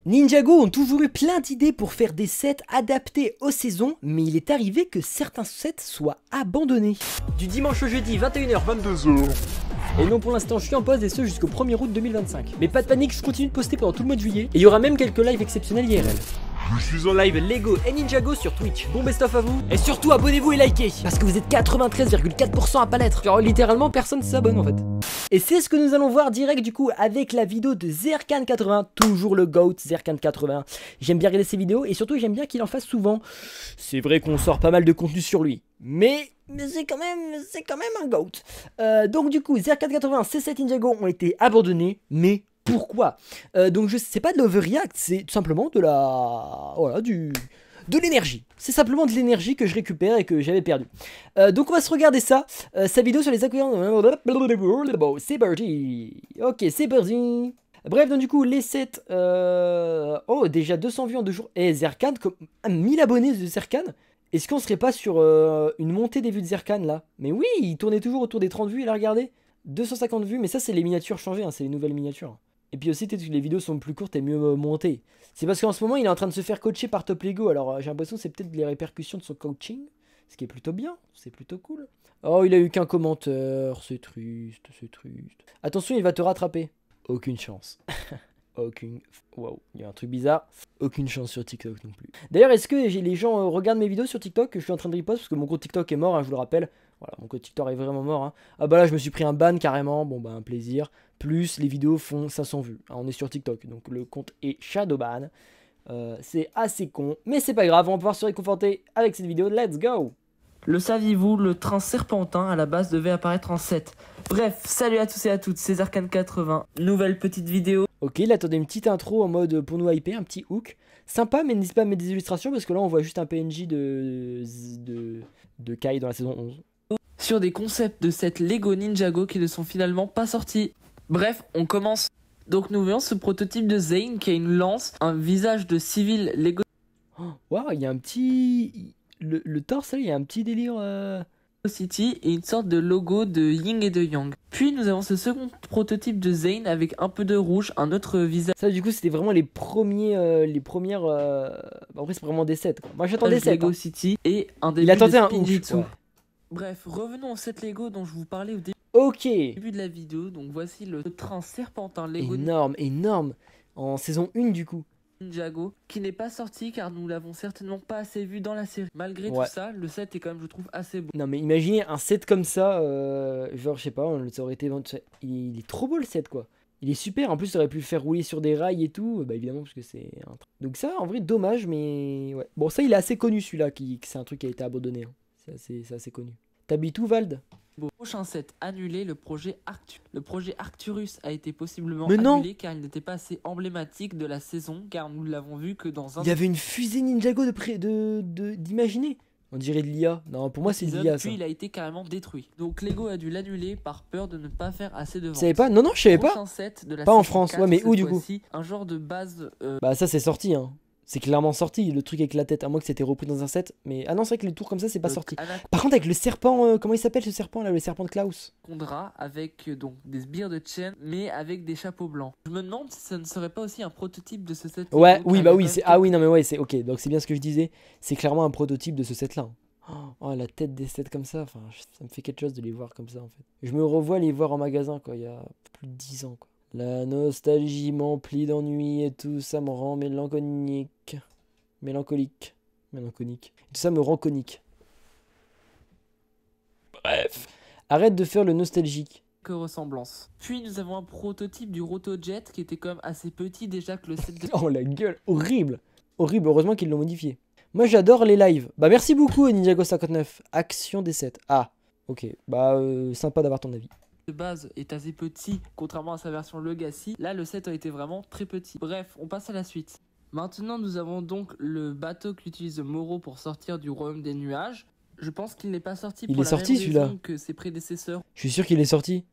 Ninjago ont toujours eu plein d'idées pour faire des sets adaptés aux saisons, mais il est arrivé que certains sets soient abandonnés. Du dimanche au jeudi, 21h, 22h. Et non, pour l'instant, je suis en pause et ce jusqu'au 1er août 2025. Mais pas de panique, je continue de poster pendant tout le mois de juillet. Et il y aura même quelques lives exceptionnels IRL. Je suis en live Lego et Ninjago sur Twitch. Bon best-of à vous. Et surtout, abonnez-vous et likez. Parce que vous êtes 93,4% à pas l'être. Genre, littéralement, personne s'abonne en fait. Et c'est ce que nous allons voir direct du coup avec la vidéo de Zerkan80. Toujours le GOAT Zerkan80. J'aime bien regarder ses vidéos et surtout, j'aime bien qu'il en fasse souvent. C'est vrai qu'on sort pas mal de contenu sur lui. Mais c'est quand même un GOAT. Donc du coup, Zerkan80, C7 Ninjago ont été abandonnés. Mais pourquoi? Donc c'est pas de l'overreact, c'est tout simplement de la... Voilà, de l'énergie. C'est simplement de l'énergie que je récupère et que j'avais perdu. Donc on va se regarder ça. Sa vidéo sur les accueillants. C'est parti. Ok, c'est parti. Bref, donc du coup, les 7... Oh, déjà 200 vues en 2 jours. Et Zerkan, 1000 abonnés de Zerkan. Est-ce qu'on serait pas sur une montée des vues de Zerkan là? Mais oui, il tournait toujours autour des 30 vues, il a regardé. 250 vues, mais ça c'est les miniatures changées, hein, c'est les nouvelles miniatures. Et puis aussi, peut-être que les vidéos sont plus courtes et mieux montées. C'est parce qu'en ce moment, il est en train de se faire coacher par Top Lego. Alors, j'ai l'impression que c'est peut-être les répercussions de son coaching. Ce qui est plutôt bien, c'est plutôt cool. Oh, il a eu qu'un commentaire. C'est triste, c'est triste. Attention, il va te rattraper. Aucune chance. Aucune... Wow, il y a un truc bizarre. Aucune chance sur TikTok non plus. D'ailleurs, est-ce que les gens regardent mes vidéos sur TikTok? Je suis en train de repost parce que mon compte TikTok est mort, hein, je vous le rappelle. Voilà, mon compte TikTok est vraiment mort. Hein. Ah bah là, je me suis pris un ban carrément. Bon bah, un plaisir. Plus, les vidéos font 500 vues. Hein, on est sur TikTok, donc le compte est shadowban. C'est assez con, mais c'est pas grave, on va pouvoir se réconforter avec cette vidéo. Let's go! Le saviez-vous, le train serpentin à la base devait apparaître en 7. Bref, salut à tous et à toutes, c'est Zerkan80. Nouvelle petite vidéo. Ok, là attendez une petite intro en mode pour nous hyper, un petit hook. Sympa, mais n'hésitez pas à mettre des illustrations parce que là on voit juste un PNJ de Kai dans la saison 11. Sur des concepts de cette Lego Ninjago qui ne sont finalement pas sortis. Bref, on commence. Donc nous voyons ce prototype de Zane qui a une lance, un visage de civil Lego Waouh, il y a un petit... Le torse là, il y a un petit délire... City et une sorte de logo de Yin et de Yang. Puis nous avons ce second prototype de Zane avec un peu de rouge, un autre visage. Ça du coup c'était vraiment les premières... Après c'est vraiment des sets quoi. Moi j'attendais des sets. Lego hein. City et un début Il a tenté de un Spinjitzu. ouf. Ouais. Bref, revenons au set Lego dont je vous parlais au Ok. début de la vidéo. Donc voici le train serpentin Lego Énorme. En saison 1 du coup. Ninjago qui n'est pas sorti car nous l'avons certainement pas assez vu dans la série. Malgré Ouais. tout ça, le set est quand même, je trouve, assez beau. Non mais imaginez un set comme ça, genre je sais pas, ça aurait été... Il est trop beau le set quoi. Il est super, en plus ça aurait pu le faire rouler sur des rails et tout, bah évidemment parce que c'est un truc. Donc ça en vrai dommage mais ouais. Bon ça il est assez connu celui-là, que c'est un truc qui a été abandonné. Hein. C'est assez connu. T'habites où Vald? Prochain set annulé, le projet Arcturus a été possiblement Mais annulé car il n'était pas assez emblématique de la saison car nous l'avons vu que dans un Il y avait une fusée Ninjago d'imaginer. On dirait de l'IA. Non, pour moi c'est de épisode, l'IA ça. puis il a été carrément détruit. Donc Lego a dû l'annuler par peur de ne pas faire assez de ventes. Vous savez pas? Non, je savais pas. Prochain set de la Pas en saison France, 4, ouais, mais où cette du coup? fois-ci, un genre de base Bah ça c'est sorti hein. C'est clairement sorti, le truc avec la tête, à moins que c'était repris dans un set. Mais ah non c'est vrai que les tours comme ça c'est pas sorti. Par contre avec le serpent, comment il s'appelle ce serpent là, le serpent de Klaus? Condra avec donc des sbires de Chen mais avec des chapeaux blancs. Je me demande si ça ne serait pas aussi un prototype de ce set. Ouais, oui bah oui, c'est... Ah oui non mais ouais c'est ok, donc c'est bien ce que je disais. C'est clairement un prototype de ce set là. Oh la tête des sets comme ça, enfin ça me fait quelque chose de les voir comme ça en fait. Je me revois les voir en magasin quoi, il y a plus de 10 ans quoi. La nostalgie m'emplit d'ennui et tout ça me rend mélancolique. Mélancolique. Tout ça me rend conique. Bref. Arrête de faire le nostalgique. Que ressemblance. Puis nous avons un prototype du Rotojet qui était quand même assez petit déjà que le set de... Oh la gueule, horrible. Horrible, heureusement qu'ils l'ont modifié. Moi j'adore les lives. Bah merci beaucoup Ninjago59. Action des 7. Ah, ok. Bah sympa d'avoir ton avis. De base est assez petit, contrairement à sa version Legacy. Là, le set a été vraiment très petit. Bref, on passe à la suite. Maintenant, nous avons donc le bateau qu'utilise Moro pour sortir du royaume des nuages. Je pense qu'il n'est pas sorti Il pour est la sorti, même celui-là. raison que ses prédécesseurs. Je suis sûr qu'il est sorti.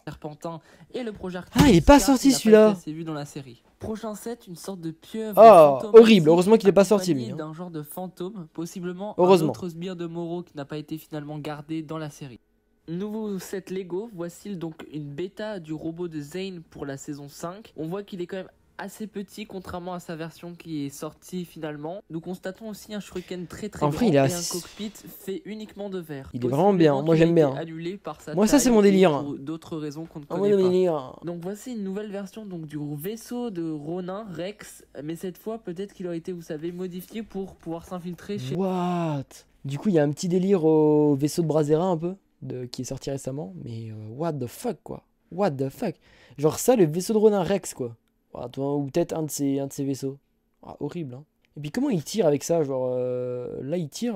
Serpentin et le projet Arcturus. Ah, il est pas sorti celui-là. C'est vu dans la série. Prochain set, une sorte de pieuvre. Oh, horrible. Heureusement qu'il est pas sorti lui. Hein. D'un genre de fantôme, possiblement Heureusement. un autre sbire de Moro qui n'a pas été finalement gardé dans la série. Nouveau set Lego, voici donc une bêta du robot de Zane pour la saison 5. On voit qu'il est quand même assez petit contrairement à sa version qui est sortie finalement. Nous constatons aussi un shuriken très En grand vrai, et un cockpit fait uniquement de verre. Il est vraiment bien, moi j'aime bien. Annulé par sa moi ça c'est mon délire. Pour d'autres raisons qu'on ne Mon connaît pas. délire. Donc voici une nouvelle version donc du vaisseau de Ronin Rex, mais cette fois peut-être qu'il aurait été, vous savez, modifié pour pouvoir s'infiltrer chez... What? Du coup il y a un petit délire au vaisseau de Brasera un peu, qui est sorti récemment, mais what the fuck quoi. What the fuck. Genre ça, le vaisseau de Ronin Rex quoi. Ou peut-être un de ces vaisseaux. Horrible hein. Et puis comment il tire avec ça, genre là il tire,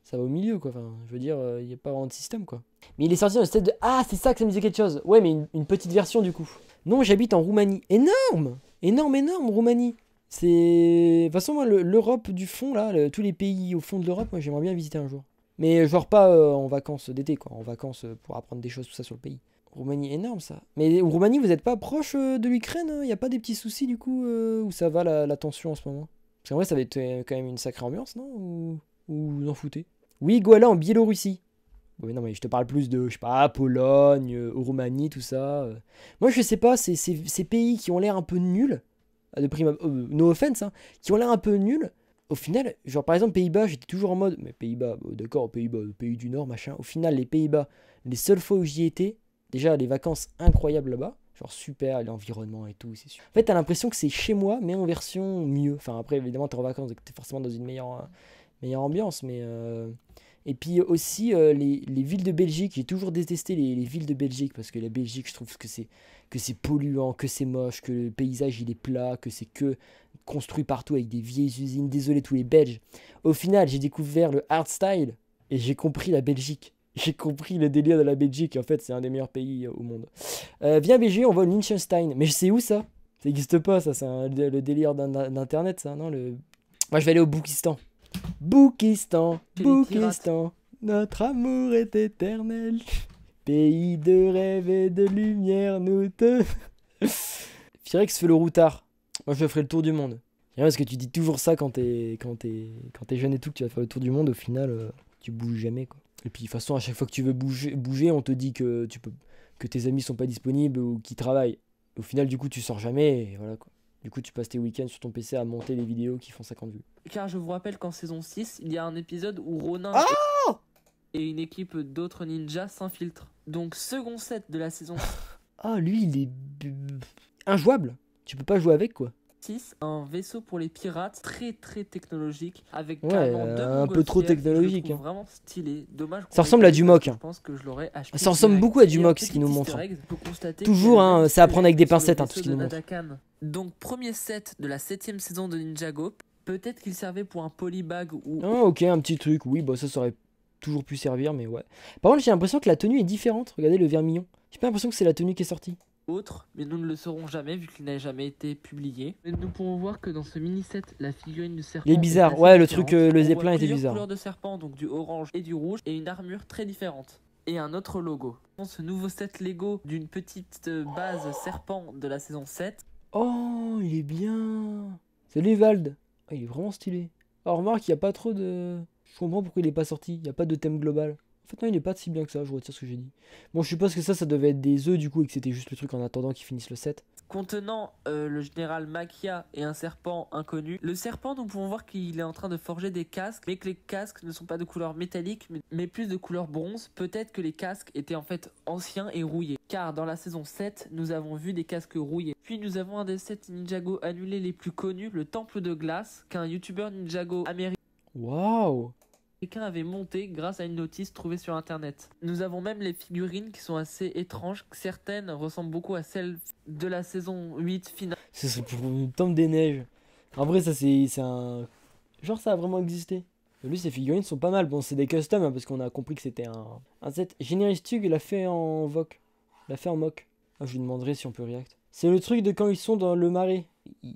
ça va au milieu quoi, enfin je veux dire, il n'y a pas vraiment de système quoi. Mais il est sorti dans le stade de... Ah c'est ça que ça me disait quelque chose. Ouais mais une petite version du coup. Non, j'habite en Roumanie. Énorme. Énorme Roumanie. C'est... De toute façon moi l'Europe du fond là, tous les pays au fond de l'Europe, moi j'aimerais bien visiter un jour. Mais genre pas en vacances d'été quoi, en vacances pour apprendre des choses tout ça sur le pays. Roumanie, énorme ça. Mais Roumanie, vous êtes pas proche de l'Ukraine? Il n'y a pas des petits soucis du coup où ça va la tension en ce moment? Parce qu'en vrai, ça va être quand même une sacrée ambiance, non? Ou vous en foutez? Oui, Gouala en Biélorussie. Bon, mais non, mais je te parle plus de, je sais pas, Pologne, Roumanie, tout ça. Moi, je sais pas, ces pays qui ont l'air un peu nuls, de prime, no offense, hein, qui ont l'air un peu nuls. Au final, genre par exemple, Pays-Bas, j'étais toujours en mode, mais Pays-Bas, d'accord, Pays-Bas, pays du Nord, machin. Au final, les Pays-Bas, les seules fois où j'y étais, déjà, les vacances incroyables là-bas. Genre super, l'environnement et tout, c'est super. En fait, t'as l'impression que c'est chez moi, mais en version mieux. Enfin, après, évidemment, t'es en vacances, donc t'es forcément dans une meilleure ambiance. Mais et puis aussi, les villes de Belgique. J'ai toujours détesté les villes de Belgique, parce que la Belgique, je trouve que c'est polluant, que c'est moche, que le paysage, il est plat, que c'est que construit partout avec des vieilles usines. Désolé tous les Belges. Au final, j'ai découvert le hardstyle et j'ai compris la Belgique. J'ai compris le délire de la Belgique. En fait, c'est un des meilleurs pays au monde. Viens BG, on va au Liechtenstein. Mais je sais où ça? Ça n'existe pas, ça. C'est le délire d'internet, ça, non Moi, je vais aller au Boukistan. Boukistan, Boukistan. Notre amour est éternel. Pays de rêve et de lumière, nous te... Firex fait le routard. Moi, je ferai le tour du monde. Parce que tu dis toujours ça quand t'es jeune et tout, que tu vas faire le tour du monde. Au final, tu bouges jamais, quoi. Et puis de toute façon, à chaque fois que tu veux bouger, on te dit que tes amis sont pas disponibles ou qu'ils travaillent. Au final, du coup, tu sors jamais et voilà quoi. Du coup, tu passes tes week-ends sur ton PC à monter des vidéos qui font 50 vues. Car je vous rappelle qu'en saison 6, il y a un épisode où Ronin et une équipe d'autres ninjas s'infiltrent. Donc, second set de la saison Ah, lui, il est injouable. Tu peux pas jouer avec quoi. 6, un vaisseau pour les pirates très technologique avec un peu trop technologique. Hein. Vraiment stylé. Dommage. Ça ressemble à du mock. Je pense que je l'aurais acheté. Ça ressemble beaucoup à du mock ce qu'il nous montre. Toujours, hein, c'est à prendre avec des pincettes tout ce qu'il nous montre. Donc premier set de la 7ème saison de Ninjago. Peut-être qu'il servait pour un polybag ou. Ah ok, un petit truc. Oui, bah ça aurait toujours pu servir, mais ouais. Par contre, j'ai l'impression que la tenue est différente. Regardez le vermillon. J'ai pas l'impression que c'est la tenue qui est sortie. Autre, mais nous ne le saurons jamais vu qu'il n'a jamais été publié. Mais nous pourrons voir que dans ce mini-set, la figurine du serpent... Il est bizarre, ouais, le truc, le zeppelin était bizarre. Couleurs de serpent, donc du orange et du rouge, et une armure très différente. Et un autre logo. Dans ce nouveau set Lego d'une petite base serpent de la saison 7. Oh, il est bien. C'est Levald. Oh, il est vraiment stylé. Alors remarque, il n'y a pas trop de... Je comprends pourquoi il n'est pas sorti, il n'y a pas de thème global. En fait non, il est pas si bien que ça, je retire ce que j'ai dit. Bon, je suppose que ça devait être des œufs du coup et que c'était juste le truc en attendant qu'ils finissent le set. Contenant le général Makia et un serpent inconnu. Le serpent, nous pouvons voir qu'il est en train de forger des casques, mais que les casques ne sont pas de couleur métallique, mais plus de couleur bronze. Peut-être que les casques étaient en fait anciens et rouillés. Car dans la saison 7, nous avons vu des casques rouillés. Puis nous avons un des 7 Ninjago annulés les plus connus, le Temple de Glace, qu'un youtubeur Ninjago américain avait monté grâce à une notice trouvée sur internet. Nous avons même les figurines qui sont assez étranges. Certaines ressemblent beaucoup à celles de la saison 8 finale. C'est pour le Temple des Neiges. En vrai, ça c'est un... Genre ça a vraiment existé. Et lui, ces figurines sont pas mal. Bon, c'est des customs hein, parce qu'on a compris que c'était un set. Generistug l'a fait en VOC. L'a fait en mock. Ah, je lui demanderai si on peut react. C'est le truc de quand ils sont dans le marais.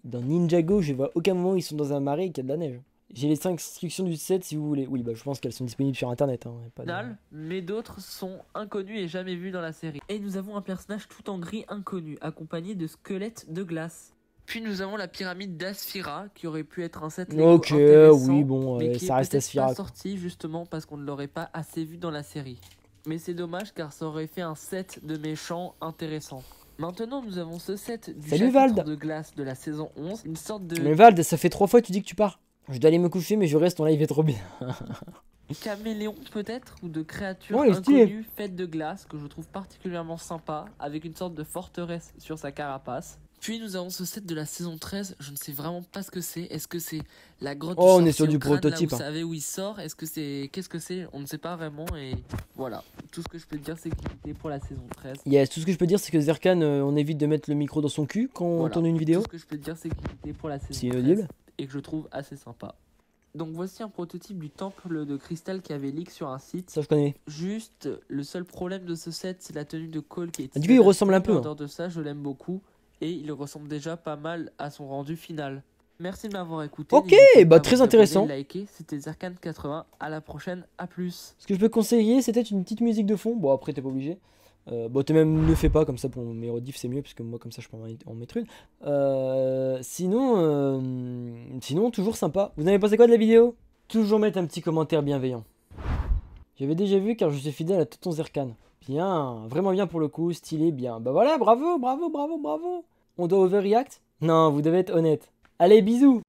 Dans Ninjago, je vois aucun moment où ils sont dans un marais et qu'il y a de la neige. J'ai les 5 instructions du set si vous voulez. Oui, bah je pense qu'elles sont disponibles sur internet. Hein, pas de... Mais d'autres sont inconnus et jamais vus dans la série. Et nous avons un personnage tout en gris inconnu, accompagné de squelettes de glace. Puis nous avons la pyramide d'Asphira, qui aurait pu être un set Lego intéressant, oui, bon, mais qui ça reste Asphira. Pas sorti justement parce qu'on ne l'aurait pas assez vu dans la série. Mais c'est dommage car ça aurait fait un set de méchants intéressant. Maintenant, nous avons ce set du Salut, chapitre Vald. de glace de la saison 11. Une sorte de Mais Vald, ça fait 3 fois que tu dis que tu pars. Je dois aller me coucher, mais je reste, ton live est trop bien. caméléon peut-être, ou de créature Oh, il est stylé. inconnue faite de glace que je trouve particulièrement sympa, avec une sorte de forteresse sur sa carapace. Puis nous avons ce set de la saison 13, je ne sais vraiment pas ce que c'est. Est-ce que c'est la grotte Oh, on du est sur sorcier du au crâne, prototype, là, hein. vous savez où il sort? Est-ce que c'est... Qu'est-ce que c'est? On ne sait pas vraiment et voilà. Tout ce que je peux te dire c'est qu'il était pour la saison 13. Yes, tout ce que je peux dire, c'est que Zerkan, on évite de mettre le micro dans son cul quand on Voilà. tourne une vidéo. Tout ce que je peux te dire c'est qu'il était pour la saison C'est 13 inaudible. et que je trouve assez sympa. Donc voici un prototype du temple de cristal qui avait leak sur un site. Ça, je connais. Juste, le seul problème de ce set, c'est la tenue de Cole qui est... Ah, du coup, il ressemble un peu, En hein. dehors de ça, je l'aime beaucoup. Et il ressemble déjà pas mal à son rendu final. Merci de m'avoir écouté. Ok, N'hésitez bah, pas à très vous abonner, intéressant. liker. C'était Zerkan80. À la prochaine. À plus. Ce que je peux conseiller, c'est peut-être une petite musique de fond. Bon, après, t'es pas obligé. Bon, t'es même ne fais pas, comme ça pour mes rediffs, c'est mieux, parce que moi, comme ça, je peux en mettre une. Sinon, toujours sympa. Vous avez pensé quoi de la vidéo? Toujours mettre un petit commentaire bienveillant. J'avais déjà vu car je suis fidèle à Tonton Zerkan. Bien, vraiment bien pour le coup, stylé, bien. Bah voilà, bravo. On doit overreact? Non, vous devez être honnête. Allez, bisous!